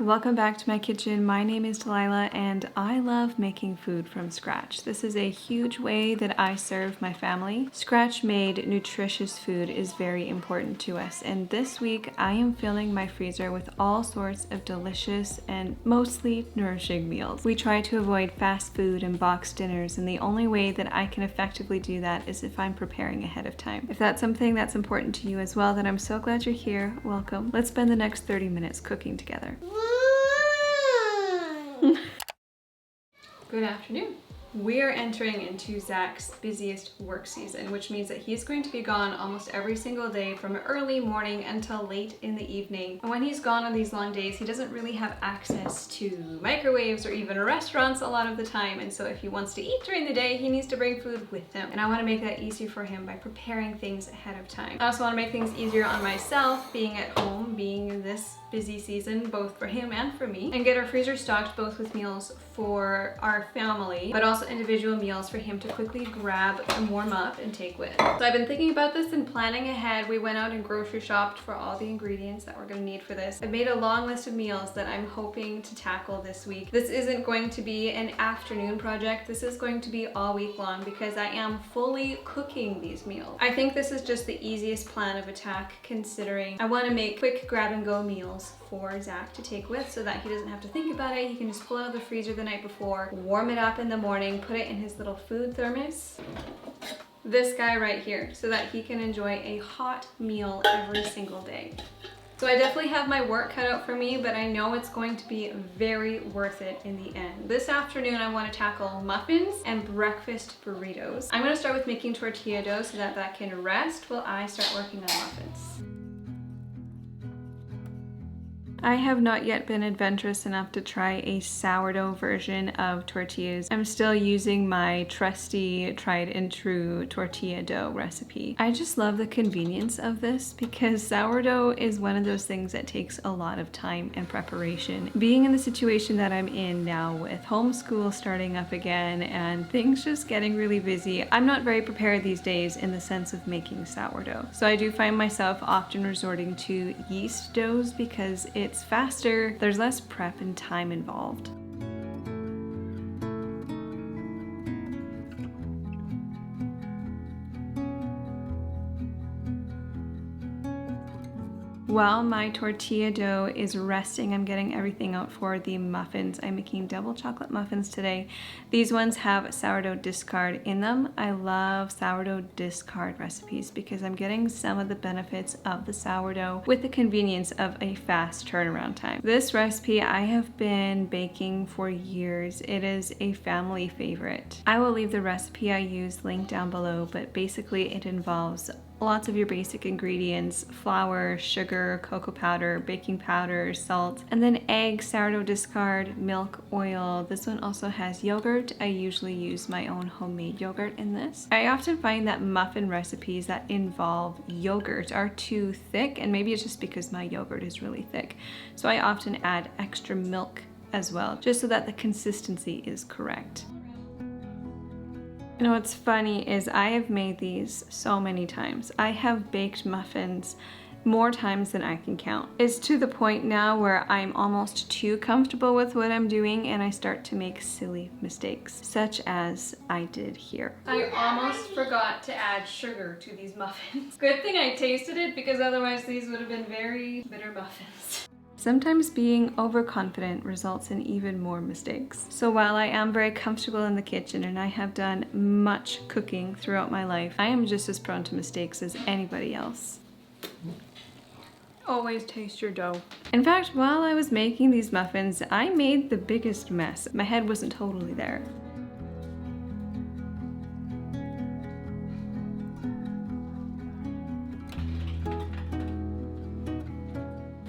Welcome back to my kitchen. My name is Delilah and I love making food from scratch. This is a huge way that I serve my family. Scratch-made, nutritious food is very important to us, and this week I am filling my freezer with all sorts of delicious and mostly nourishing meals. We try to avoid fast food and boxed dinners, and the only way that I can effectively do that is if I'm preparing ahead of time. If that's something that's important to you as well, then I'm so glad you're here. Welcome. Let's spend the next 30 minutes cooking together. Good afternoon. We're entering into Zach's busiest work season, which means that he's going to be gone almost every single day from early morning until late in the evening. And when he's gone on these long days, he doesn't really have access to microwaves or even restaurants a lot of the time. And so if he wants to eat during the day, he needs to bring food with him. And I want to make that easier for him by preparing things ahead of time. I also want to make things easier on myself, being at home, being in this busy season, both for him and for me, and get our freezer stocked both with meals for our family, but also individual meals for him to quickly grab and warm up and take with. So I've been thinking about this and planning ahead. We went out and grocery shopped for all the ingredients that we're gonna need for this. I've made a long list of meals that I'm hoping to tackle this week. This isn't going to be an afternoon project. This is going to be all week long because I am fully cooking these meals. I think this is just the easiest plan of attack, considering I want to make quick grab and go meals for Zach to take with so that he doesn't have to think about it. He can just pull it out of the freezer the night before, warm it up in the morning, put it in his little food thermos, this guy right here, so that he can enjoy a hot meal every single day. So I definitely have my work cut out for me, but I know it's going to be very worth it in the end. This afternoon, I want to tackle muffins and breakfast burritos. I'm going to start with making tortilla dough so that that can rest while I start working on muffins. I have not yet been adventurous enough to try a sourdough version of tortillas. I'm still using my trusty, tried and true tortilla dough recipe. I just love the convenience of this because sourdough is one of those things that takes a lot of time and preparation. Being in the situation that I'm in now with homeschool starting up again and things just getting really busy, I'm not very prepared these days in the sense of making sourdough. So I do find myself often resorting to yeast doughs because it's faster, there's less prep and time involved. While my tortilla dough is resting, I'm getting everything out for the muffins. I'm making double chocolate muffins today. These ones have sourdough discard in them. I love sourdough discard recipes because I'm getting some of the benefits of the sourdough with the convenience of a fast turnaround time. This recipe I have been baking for years. It is a family favorite. I will leave the recipe I use linked down below, but basically it involves lots of your basic ingredients: flour, sugar, cocoa powder, baking powder, salt, and then egg, sourdough discard, milk, oil. This one also has yogurt. I usually use my own homemade yogurt in this. I often find that muffin recipes that involve yogurt are too thick, and maybe it's just because my yogurt is really thick. So I often add extra milk as well, just so that the consistency is correct. You know what's funny is I have made these so many times. I have baked muffins more times than I can count. It's to the point now where I'm almost too comfortable with what I'm doing and I start to make silly mistakes, such as I did here. I almost forgot to add sugar to these muffins. Good thing I tasted it because otherwise these would have been very bitter muffins. Sometimes being overconfident results in even more mistakes. So while I am very comfortable in the kitchen and I have done much cooking throughout my life, I am just as prone to mistakes as anybody else. Always taste your dough. In fact, while I was making these muffins, I made the biggest mess. My head wasn't totally there.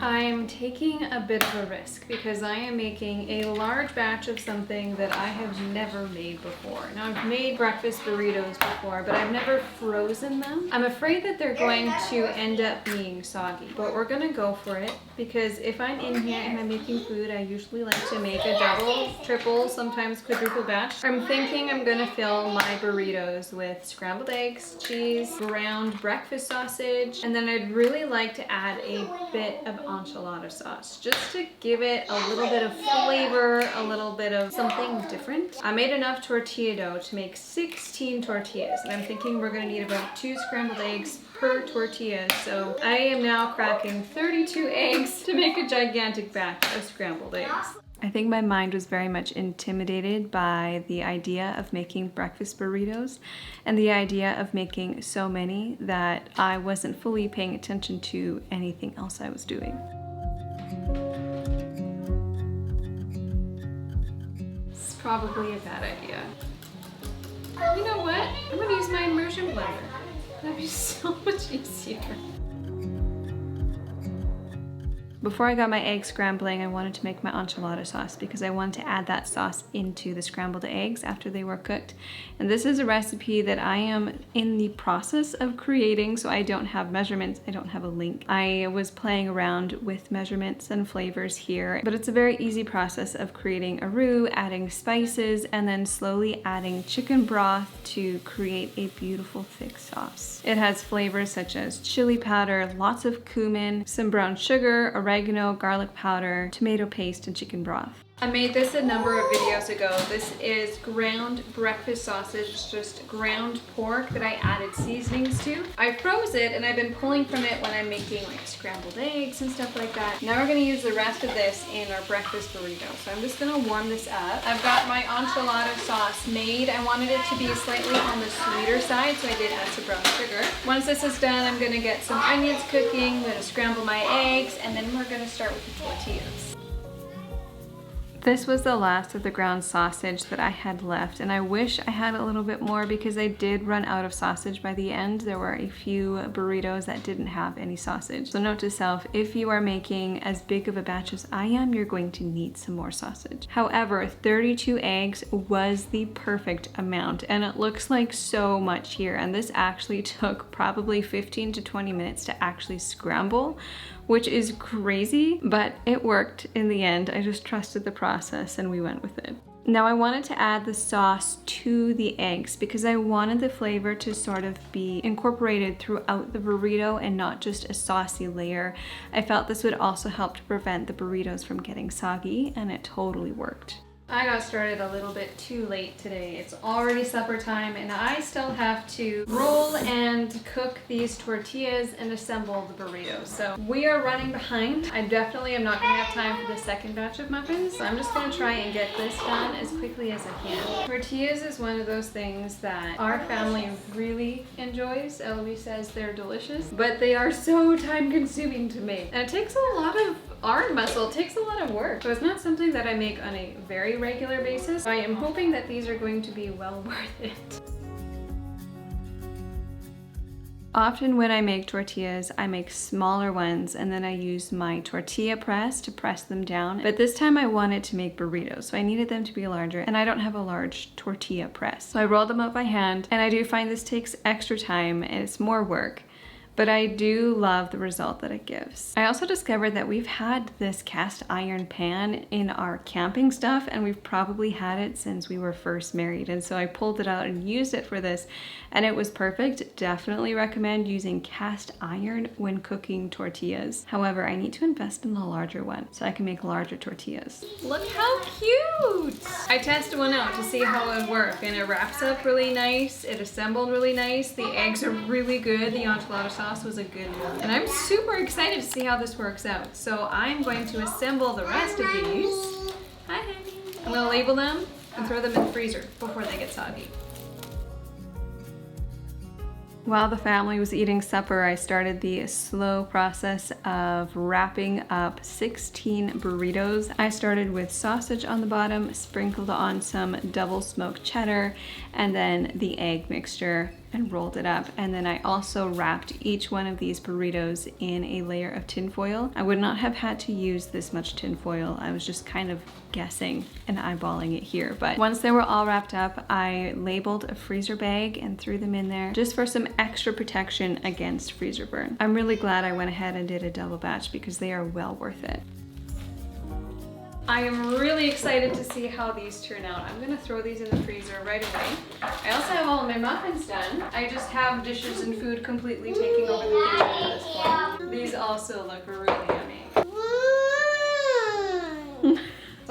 I'm taking a bit of a risk because I am making a large batch of something that I have never made before. Now, I've made breakfast burritos before, but I've never frozen them. I'm afraid that they're going to end up being soggy, but we're gonna go for it because if I'm in here and I'm making food, I usually like to make a double, triple, sometimes quadruple batch. I'm thinking I'm gonna fill my burritos with scrambled eggs, cheese, ground breakfast sausage, and then I'd really like to add a bit of anchovy enchilada sauce just to give it a little bit of flavor, a little bit of something different. I made enough tortilla dough to make 16 tortillas, and I'm thinking we're gonna need about 2 scrambled eggs per tortilla. So I am now cracking 32 eggs to make a gigantic batch of scrambled eggs. I think my mind was very much intimidated by the idea of making breakfast burritos and the idea of making so many that I wasn't fully paying attention to anything else I was doing. It's probably a bad idea. You know what? I'm gonna use my immersion blender. That'd be so much easier. Before I got my egg scrambling, I wanted to make my enchilada sauce because I wanted to add that sauce into the scrambled eggs after they were cooked. And this is a recipe that I am in the process of creating, so I don't have measurements, I don't have a link. I was playing around with measurements and flavors here, but it's a very easy process of creating a roux, adding spices, and then slowly adding chicken broth to create a beautiful thick sauce. It has flavors such as chili powder, lots of cumin, some brown sugar, oregano, garlic powder, tomato paste, and chicken broth. I made this a number of videos ago. This is ground breakfast sausage, just ground pork that I added seasonings to. I froze it and I've been pulling from it when I'm making like scrambled eggs and stuff like that. Now we're gonna use the rest of this in our breakfast burrito. So I'm just gonna warm this up. I've got my enchilada sauce made. I wanted it to be slightly on the sweeter side, so I did add some brown sugar. Once this is done, I'm gonna get some onions cooking, I'm gonna scramble my eggs, and then we're gonna start with the tortillas. This was the last of the ground sausage that I had left, and I wish I had a little bit more because I did run out of sausage by the end. There were a few burritos that didn't have any sausage. So note to self, if you are making as big of a batch as I am, you're going to need some more sausage. However, 32 eggs was the perfect amount, and it looks like so much here. And this actually took probably 15 to 20 minutes to actually scramble, which is crazy, but it worked in the end. I just trusted the process and we went with it. Now I wanted to add the sauce to the eggs because I wanted the flavor to sort of be incorporated throughout the burrito and not just a saucy layer. I felt this would also help to prevent the burritos from getting soggy, and it totally worked. I got started a little bit too late today. It's already supper time and I still have to roll and cook these tortillas and assemble the burritos. So we are running behind. I definitely am not gonna have time for the second batch of muffins. So I'm just gonna try and get this done as quickly as I can. Tortillas is one of those things that our family really enjoys. Eloise says they're delicious, but they are so time consuming to make. And it takes a lot of arm muscle, it takes a lot of work. So it's not something that I make on a very regular basis. I am hoping that these are going to be well worth it. Often when I make tortillas, I make smaller ones and then I use my tortilla press to press them down. But this time I wanted to make burritos, so I needed them to be larger, and I don't have a large tortilla press. So I rolled them up by hand, and I do find this takes extra time and it's more work. But I do love the result that it gives. I also discovered that we've had this cast iron pan in our camping stuff, and we've probably had it since we were first married. And so I pulled it out and used it for this, and it was perfect. Definitely recommend using cast iron when cooking tortillas. However, I need to invest in a larger one so I can make larger tortillas. Look how cute! I tested one out to see how it would work, and it wraps up really nice. It assembled really nice. The eggs are really good. The enchilada sauce was a good one. And I'm super excited to see how this works out. So I'm going to assemble the rest of these. Hi, honey. I'm gonna label them and throw them in the freezer before they get soggy. While the family was eating supper, I started the slow process of wrapping up 16 burritos. I started with sausage on the bottom, sprinkled on some double smoked cheddar, and then the egg mixture, and rolled it up. And then I also wrapped each one of these burritos in a layer of tin foil. I would not have had to use this much tin foil. I was just kind of guessing and eyeballing it here. But once they were all wrapped up, I labeled a freezer bag and threw them in there just for some extra protection against freezer burn. I'm really glad I went ahead and did a double batch because they are well worth it. I am really excited to see how these turn out. I'm gonna throw these in the freezer right away. I also have all my muffins done. I just have dishes and food completely taking over the freezer at this point. These also look really yummy.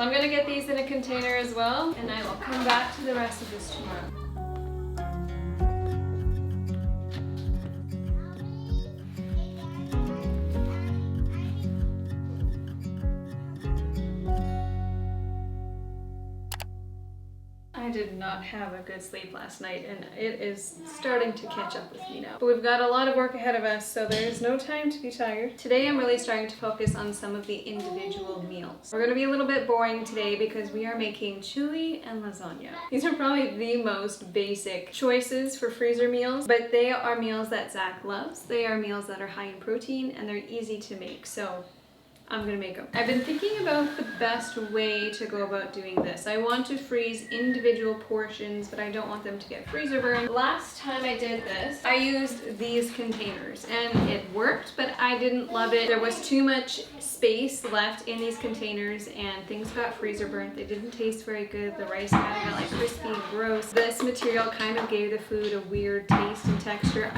So I'm gonna get these in a container as well, and I will come back to the rest of this tomorrow. I did not have a good sleep last night, and it is starting to catch up with me now. But we've got a lot of work ahead of us, so there's no time to be tired. Today I'm really starting to focus on some of the individual meals. We're gonna be a little bit boring today because we are making chili and lasagna. These are probably the most basic choices for freezer meals, but they are meals that Zach loves. They are meals that are high in protein and they're easy to make, so I'm gonna make them. I've been thinking about the best way to go about doing this. I want to freeze individual portions, but I don't want them to get freezer burned. Last time I did this, I used these containers and it worked, but I didn't love it. There was too much space left in these containers and things got freezer burnt. They didn't taste very good. The rice kind of got like crispy and gross. This material kind of gave the food a weird taste and texture.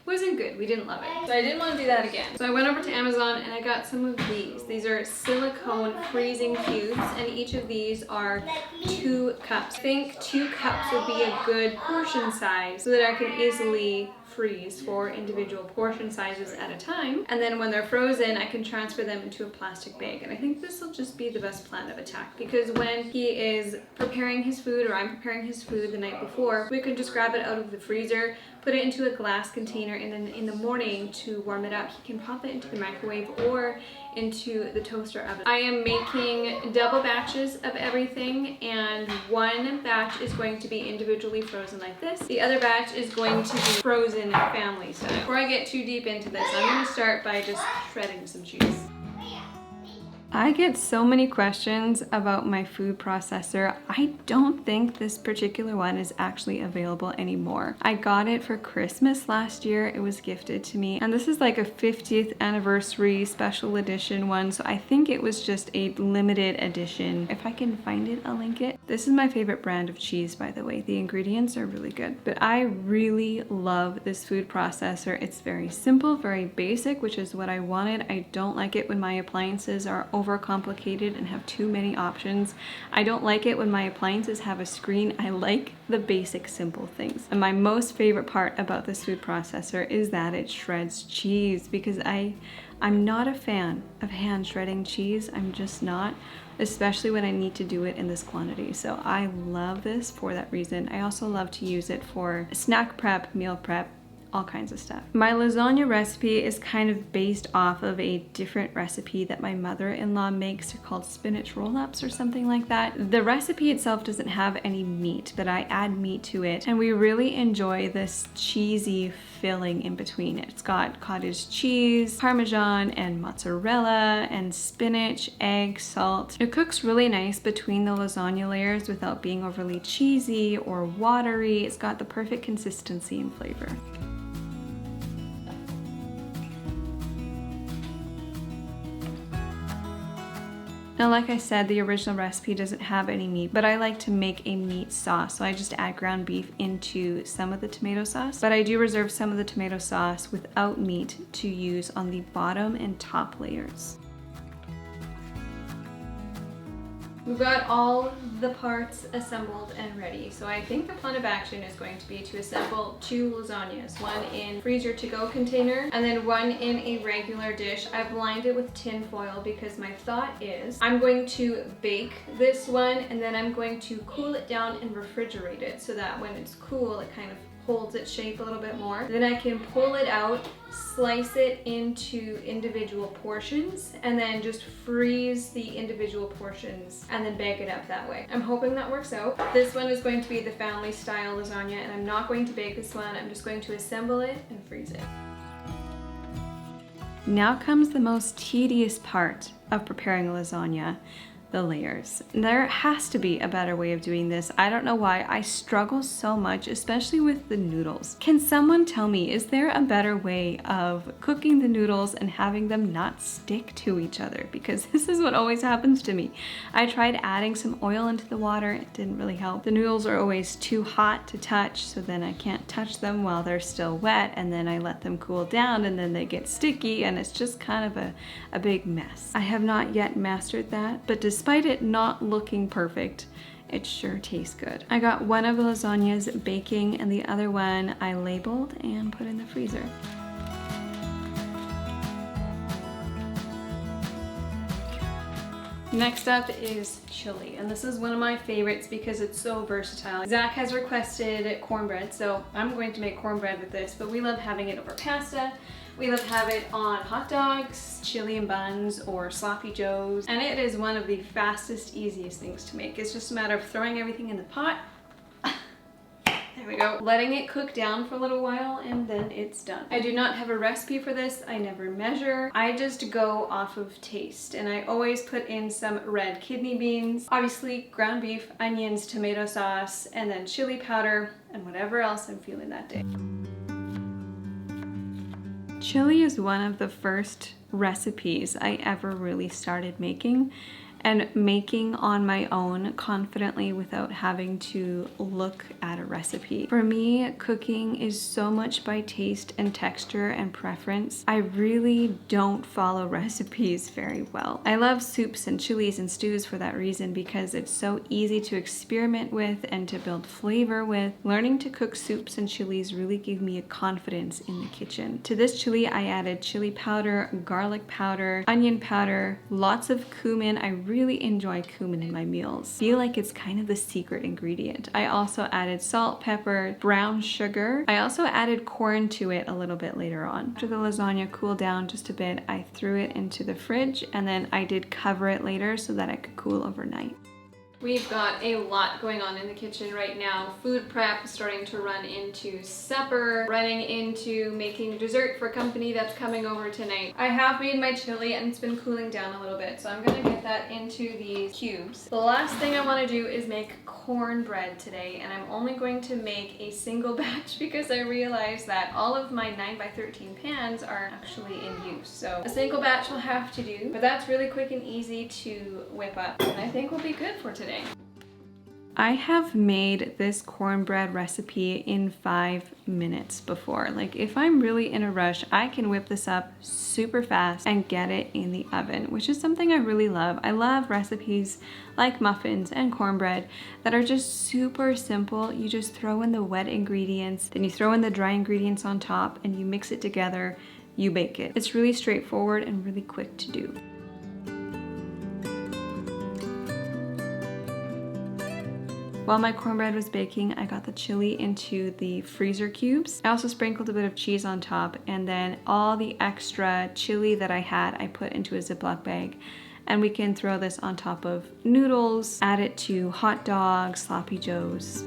Wasn't good. We didn't love it. So I didn't want to do that again. So I went over to Amazon and I got some of these. These are silicone freezing cubes, and each of these are 2 cups. I think 2 cups would be a good portion size so that I can easily freeze for individual portion sizes at a time, and then when they're frozen I can transfer them into a plastic bag. And I think this will just be the best plan of attack, because when he is preparing his food or I'm preparing his food the night before, we can just grab it out of the freezer, put it into a glass container, and then in the morning to warm it up he can pop it into the microwave or into the toaster oven. I am making double batches of everything, and one batch is going to be individually frozen like this. The other batch is going to be frozen family style. Before I get too deep into this, I'm going to start by just shredding some cheese. I get so many questions about my food processor. I don't think this particular one is actually available anymore. I got it for Christmas last year. It was gifted to me, and this is like a 50th anniversary special edition one, so I think it was just a limited edition. If I can find it, I'll link it. This is my favorite brand of cheese, by the way. The ingredients are really good, but I really love this food processor. It's very simple, very basic, which is what I wanted. I don't like it when my appliances are overcomplicated and have too many options. I don't like it when my appliances have a screen. I like the basic simple things. And my most favorite part about this food processor is that it shreds cheese, because I'm not a fan of hand shredding cheese. I'm just not, especially when I need to do it in this quantity. So I love this for that reason. I also love to use it for snack prep, meal prep, all kinds of stuff. My lasagna recipe is kind of based off of a different recipe that my mother-in-law makes. They're called spinach roll-ups or something like that. The recipe itself doesn't have any meat, but I add meat to it, and we really enjoy this cheesy filling in between. It's got cottage cheese, parmesan, and mozzarella, and spinach, egg, salt. It cooks really nice between the lasagna layers without being overly cheesy or watery. It's got the perfect consistency and flavor. Now, like I said, the original recipe doesn't have any meat, but I like to make a meat sauce. So I just add ground beef into some of the tomato sauce, but I do reserve some of the tomato sauce without meat to use on the bottom and top layers. We've got all the parts assembled and ready. So I think the plan of action is going to be to assemble 2 lasagnas, one in freezer to go container and then one in a regular dish. I've lined it with tin foil because my thought is I'm going to bake this one and then I'm going to cool it down and refrigerate it so that when it's cool it kind of holds its shape a little bit more. Then I can pull it out, slice it into individual portions, and then just freeze the individual portions and then bake it up that way. I'm hoping that works out. This one is going to be the family style lasagna, and I'm not going to bake this one. I'm just going to assemble it and freeze it. Now comes the most tedious part of preparing a lasagna. The layers. There has to be a better way of doing this. I don't know why I struggle so much, especially with the noodles. Can someone tell me, is there a better way of cooking the noodles and having them not stick to each other? Because this is what always happens to me. I tried adding some oil into the water, it didn't really help. The noodles are always too hot to touch, so then I can't touch them while they're still wet, and then I let them cool down and then they get sticky, and it's just kind of a big mess. I have not yet mastered that, but despite despite it not looking perfect, it sure tastes good. I got one of the lasagnas baking and the other one I labeled and put in the freezer. Next up is chili, and this is one of my favorites because it's so versatile. Zach has requested cornbread, so I'm going to make cornbread with this, but we love having it over pasta. We love having it on hot dogs, chili and buns, or sloppy joes, and it is one of the fastest, easiest things to make. It's just a matter of throwing everything in the pot. There we go. Letting it cook down for a little while and then it's done. I do not have a recipe for this. I never measure. I just go off of taste, and I always put in some red kidney beans, obviously ground beef, onions, tomato sauce, and then chili powder and whatever else I'm feeling that day. Chili is one of the first recipes I ever really started making, and making on my own confidently without having to look at a recipe. For me, cooking is so much by taste and texture and preference. I really don't follow recipes very well. I love soups and chilies and stews for that reason, because it's so easy to experiment with and to build flavor with. Learning to cook soups and chilies really gave me a confidence in the kitchen. To this chili, I added chili powder, garlic powder, onion powder, lots of cumin. I really enjoy cumin in my meals. Feel like it's kind of the secret ingredient. I also added salt, pepper, brown sugar. I also added corn to it a little bit later on. After the lasagna cooled down just a bit, I threw it into the fridge, and then I did cover it later so that it could cool overnight. We've got a lot going on in the kitchen right now. Food prep, starting to run into supper, running into making dessert for company that's coming over tonight. I have made my chili and it's been cooling down a little bit, so I'm gonna get that into these cubes. The last thing I wanna do is make cornbread today, and I'm only going to make a single batch because I realized that all of my 9x13 pans are actually in use. So a single batch will have to do, but that's really quick and easy to whip up, and I think will be good for today. I have made this cornbread recipe in 5 minutes before. Like, if I'm really in a rush, I can whip this up super fast and get it in the oven, which is something I really love. I love recipes like muffins and cornbread that are just super simple. You just throw in the wet ingredients, then you throw in the dry ingredients on top, and you mix it together, you bake it. It's really straightforward and really quick to do. While my cornbread was baking, I got the chili into the freezer cubes. I also sprinkled a bit of cheese on top, and then all the extra chili that I had, I put into a Ziploc bag. And we can throw this on top of noodles, add it to hot dogs, sloppy joes.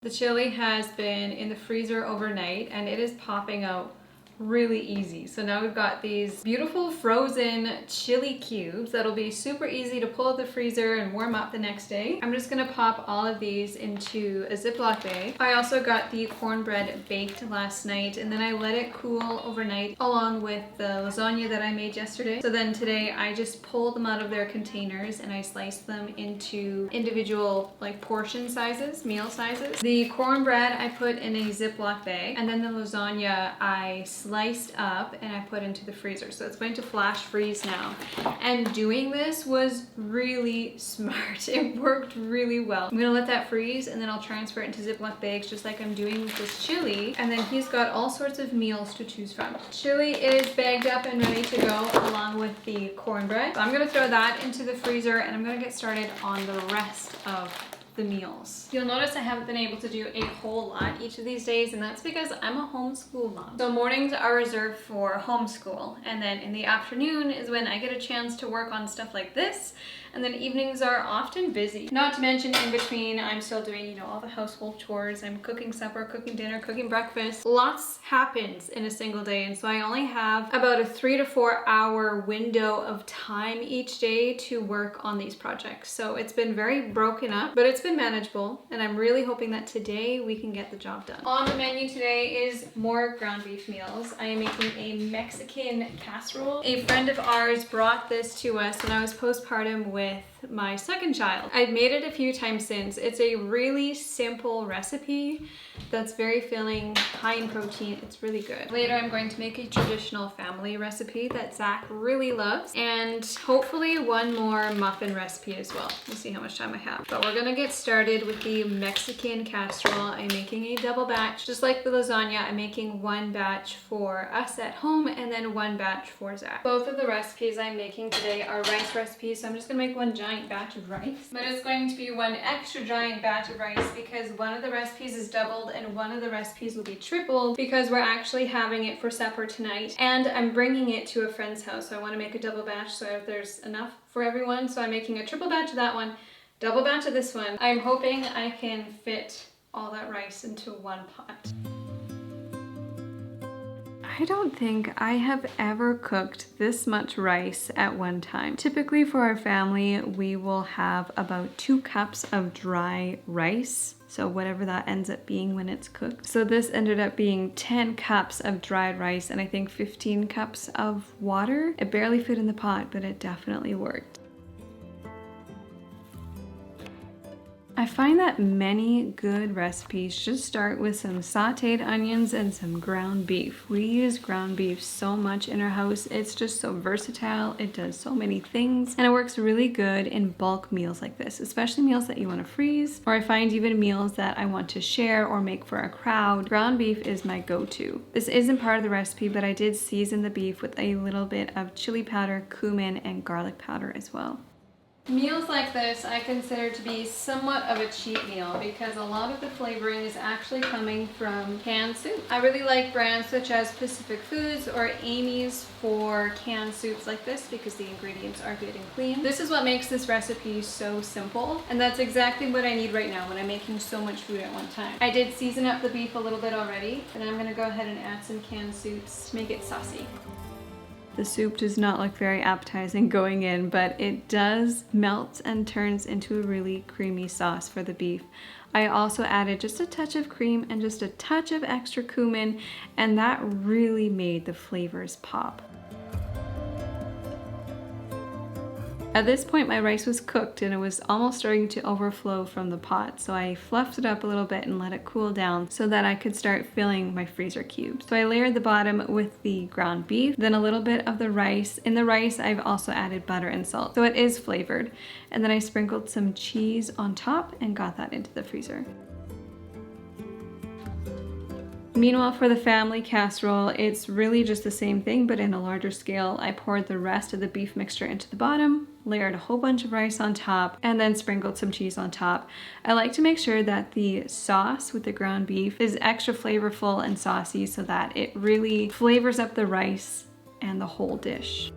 The chili has been in the freezer overnight, and it is popping out really easy. So now we've got these beautiful frozen chili cubes that'll be super easy to pull out the freezer and warm up the next day. I'm just gonna pop all of these into a Ziploc bag. I also got the cornbread baked last night, and then I let it cool overnight along with the lasagna that I made yesterday. So then today I just pulled them out of their containers and I sliced them into individual like portion sizes, meal sizes. The cornbread I put in a Ziploc bag, and then the lasagna I sliced up and I put into the freezer. So it's going to flash freeze now. And doing this was really smart. It worked really well. I'm gonna let that freeze, and then I'll transfer it into Ziploc bags just like I'm doing with this chili. And then he's got all sorts of meals to choose from. Chili is bagged up and ready to go along with the cornbread. So I'm gonna throw that into the freezer, and I'm gonna get started on the rest of the meals. You'll notice I haven't been able to do a whole lot each of these days, and that's because I'm a homeschool mom. So mornings are reserved for homeschool, and then in the afternoon is when I get a chance to work on stuff like this, and then evenings are often busy. Not to mention in between, I'm still doing, you know, all the household chores. I'm cooking supper, cooking dinner, cooking breakfast. Lots happens in a single day, and so I only have about a 3 to 4 hour window of time each day to work on these projects. So it's been very broken up, but it's been manageable, and I'm really hoping that today we can get the job done. On the menu today is more ground beef meals. I am making a Mexican casserole. A friend of ours brought this to us when I was postpartum with my second child. I've made it a few times since. It's a really simple recipe, that's very filling, high in protein. It's really good. Later, I'm going to make a traditional family recipe that Zach really loves, and hopefully one more muffin recipe as well. We'll see how much time I have. But we're gonna get started with the Mexican casserole. I'm making a double batch. Just like the lasagna, I'm making one batch for us at home and then one batch for Zach. Both of the recipes I'm making today are rice recipes, so I'm just gonna make one giant batch of rice. But it's going to be one extra giant batch of rice because one of the recipes is doubled and one of the recipes will be tripled because we're actually having it for supper tonight. And I'm bringing it to a friend's house, so I wanna make a double batch so there's enough for everyone. So I'm making a triple batch of that one, double batch of this one. I'm hoping I can fit all that rice into one pot. I don't think I have ever cooked this much rice at one time. Typically for our family, we will have about 2 cups of dry rice. So whatever that ends up being when it's cooked. So this ended up being 10 cups of dried rice and I think 15 cups of water. It barely fit in the pot, but it definitely worked. I find that many good recipes just start with some sauteed onions and some ground beef. We use ground beef so much in our house. It's just so versatile. It does so many things and it works really good in bulk meals like this, especially meals that you want to freeze, or I find even meals that I want to share or make for a crowd. Ground beef is my go-to. This isn't part of the recipe, but I did season the beef with a little bit of chili powder, cumin, and garlic powder as well. Meals like this I consider to be somewhat of a cheat meal because a lot of the flavoring is actually coming from canned soup. I really like brands such as Pacific Foods or Amy's for canned soups like this because the ingredients are good and clean. This is what makes this recipe so simple, and that's exactly what I need right now when I'm making so much food at one time. I did season up the beef a little bit already, and I'm gonna go ahead and add some canned soups to make it saucy. The soup does not look very appetizing going in, but it does melt and turns into a really creamy sauce for the beef. I also added just a touch of cream and just a touch of extra cumin, and that really made the flavors pop. At this point, my rice was cooked and it was almost starting to overflow from the pot, so I fluffed it up a little bit and let it cool down so that I could start filling my freezer cubes. So I layered the bottom with the ground beef, then a little bit of the rice. In the rice, I've also added butter and salt, so it is flavored. And then I sprinkled some cheese on top and got that into the freezer. Meanwhile, for the family casserole, it's really just the same thing, but in a larger scale. I poured the rest of the beef mixture into the bottom, layered a whole bunch of rice on top, and then sprinkled some cheese on top. I like to make sure that the sauce with the ground beef is extra flavorful and saucy so that it really flavors up the rice and the whole dish.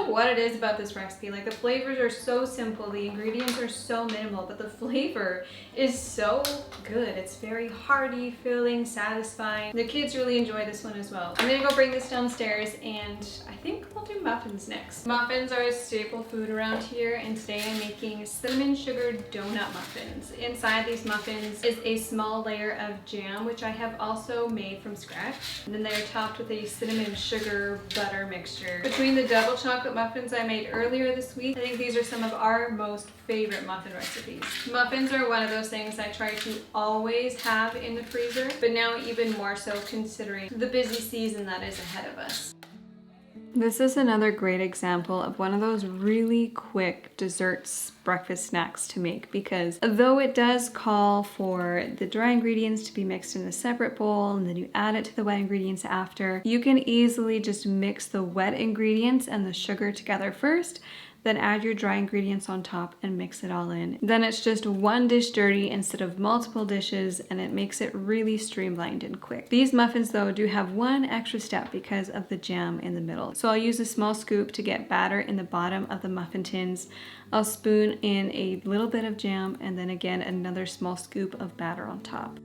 What it is about this recipe, like the flavors are so simple, the ingredients are so minimal, but the flavor is so good. It's very hearty, filling, satisfying. The kids really enjoy this one as well. I'm gonna go bring this downstairs and I think we'll do muffins next. Muffins are a staple food around here, and today I'm making cinnamon sugar donut muffins. Inside these muffins is a small layer of jam, which I have also made from scratch. And then they're topped with a cinnamon sugar butter mixture. Between the double chocolate muffins I made earlier this week, I think these are some of our most favorite muffin recipes. Muffins are one of those things I try to always have in the freezer, but now even more so considering the busy season that is ahead of us. This is another great example of one of those really quick desserts breakfast snacks to make, because though it does call for the dry ingredients to be mixed in a separate bowl and then you add it to the wet ingredients after, you can easily just mix the wet ingredients and the sugar together first, then add your dry ingredients on top and mix it all in. Then it's just one dish dirty instead of multiple dishes, and it makes it really streamlined and quick. These muffins though do have one extra step because of the jam in the middle. So I'll use a small scoop to get batter in the bottom of the muffin tins. I'll spoon in a little bit of jam and then again another small scoop of batter on top.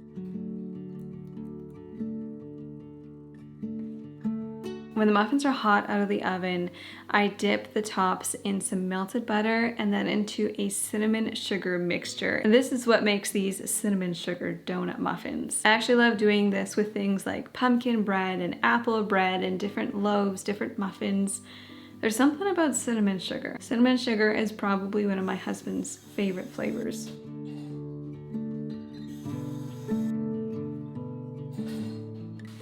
When the muffins are hot out of the oven, I dip the tops in some melted butter and then into a cinnamon sugar mixture. And this is what makes these cinnamon sugar donut muffins. I actually love doing this with things like pumpkin bread and apple bread and different loaves, different muffins. There's something about cinnamon sugar. Cinnamon sugar is probably one of my husband's favorite flavors.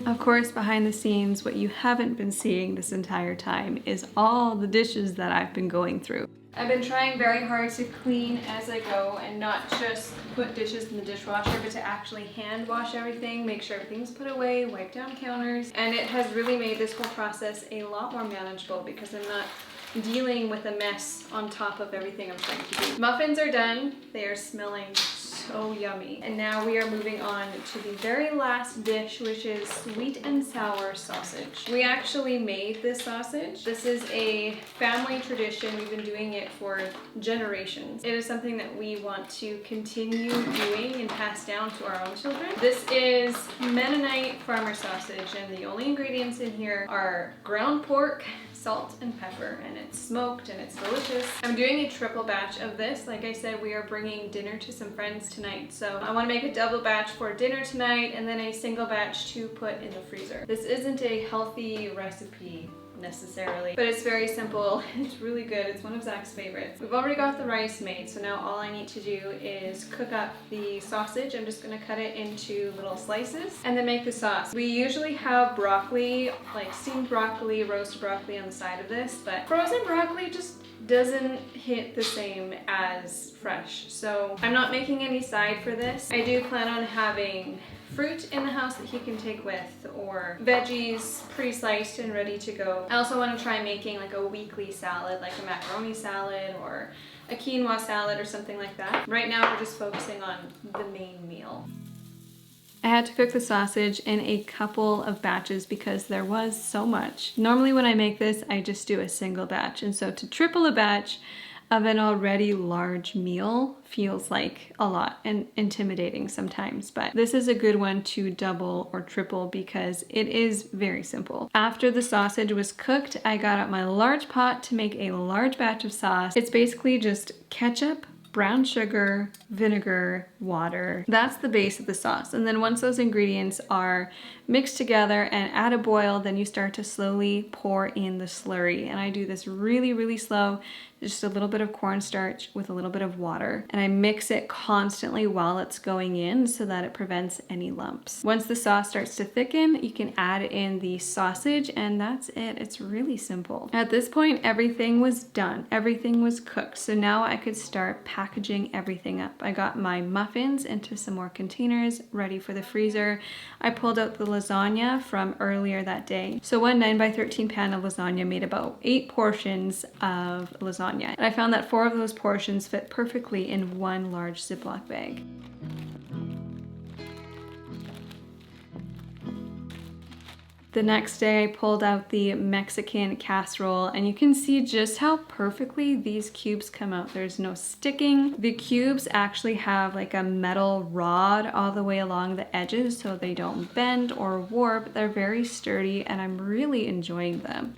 Of course, behind the scenes, what you haven't been seeing this entire time is all the dishes that I've been going through. I've been trying very hard to clean as I go and not just put dishes in the dishwasher, but to actually hand wash everything, make sure everything's put away, wipe down counters. And it has really made this whole process a lot more manageable because I'm not dealing with a mess on top of everything I'm trying to do. Muffins are done. They are smelling so yummy. And now we are moving on to the very last dish, which is sweet and sour sausage. We actually made this sausage. This is a family tradition. We've been doing it for generations. It is something that we want to continue doing and pass down to our own children. This is Mennonite farmer sausage, and the only ingredients in here are ground pork, salt and pepper, and it's smoked and it's delicious. I'm doing a triple batch of this. Like I said, we are bringing dinner to some friends tonight, so I want to make a double batch for dinner tonight and then a single batch to put in the freezer. This isn't a healthy recipe necessarily, but it's very simple. It's really good. It's one of Zach's favorites. We've already got the rice made, so now all I need to do is cook up the sausage. I'm just going to cut it into little slices and then make the sauce. We usually have broccoli, like steamed broccoli, roasted broccoli on the side of this, but frozen broccoli just doesn't hit the same as fresh. So I'm not making any side for this. I do plan on having fruit in the house that he can take with, or veggies pre-sliced and ready to go. I also want to try making like a weekly salad, like a macaroni salad or a quinoa salad or something like that. Right now we're just focusing on the main meal. I had to cook the sausage in a couple of batches because there was so much. Normally when I make this, I just do a single batch, and so to triple a batch of an already large meal feels like a lot and intimidating sometimes, but this is a good one to double or triple because it is very simple. After the sausage was cooked, I got out my large pot to make a large batch of sauce. It's basically just ketchup, brown sugar, vinegar, water. That's the base of the sauce. And then once those ingredients are mixed together and at a boil, then you start to slowly pour in the slurry. And I do this really, really slow, just a little bit of cornstarch with a little bit of water. And I mix it constantly while it's going in so that it prevents any lumps. Once the sauce starts to thicken, you can add in the sausage, and that's it. It's really simple. At this point, everything was done. Everything was cooked. So now I could start packaging everything up. I got my muffins into some more containers ready for the freezer. I pulled out the lasagna from earlier that day. So one 9x13 pan of lasagna made about 8 portions of lasagna. And I found that 4 of those portions fit perfectly in one large Ziploc bag. The next day I pulled out the Mexican casserole, and you can see just how perfectly these cubes come out. There's no sticking. The cubes actually have like a metal rod all the way along the edges so they don't bend or warp. They're very sturdy and I'm really enjoying them.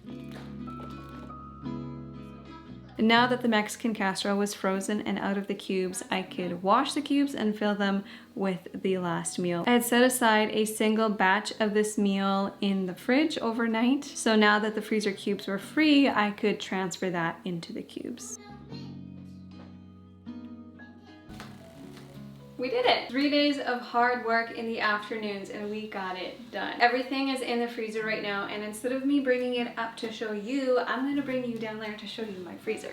Now that the Mexican casserole was frozen and out of the cubes, I could wash the cubes and fill them with the last meal. I had set aside a single batch of this meal in the fridge overnight, so now that the freezer cubes were free, I could transfer that into the cubes. We did it! 3 days of hard work in the afternoons and we got it done. Everything is in the freezer right now, and instead of me bringing it up to show you, I'm gonna bring you down there to show you my freezer.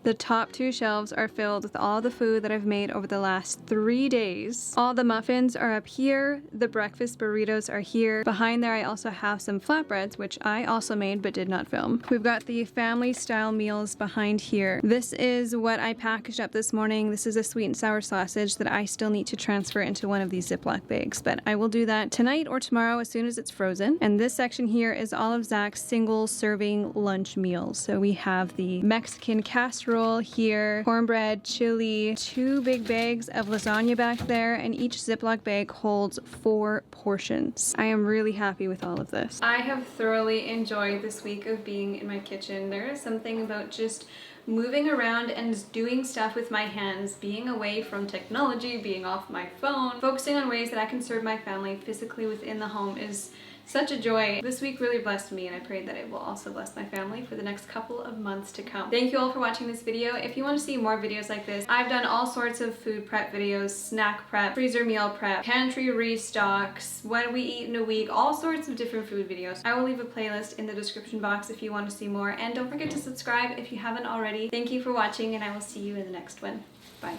The top 2 shelves are filled with all the food that I've made over the last 3 days. All the muffins are up here. The breakfast burritos are here. Behind there I also have some flatbreads, which I also made but did not film. We've got the family style meals behind here. This is what I packaged up this morning. This is a sweet and sour sausage that I still need to transfer into one of these Ziploc bags, but I will do that tonight or tomorrow as soon as it's frozen. And this section here is all of Zach's single serving lunch meals. So we have the Mexican casserole here, cornbread, chili, 2 big bags of lasagna back there, and each Ziploc bag holds 4 portions. I am really happy with all of this. I have thoroughly enjoyed this week of being in my kitchen. There is something about just moving around and doing stuff with my hands, being away from technology, being off my phone, focusing on ways that I can serve my family physically within the home is Such a joy. This week really blessed me, and I pray that it will also bless my family for the next couple of months to come. Thank you all for watching this video. If you want to see more videos like this, I've done all sorts of food prep videos, snack prep, freezer meal prep, pantry restocks, what we eat in a week, all sorts of different food videos. I will leave a playlist in the description box if you want to see more, and don't forget to subscribe if you haven't already. Thank you for watching, and I will see you in the next one. Bye.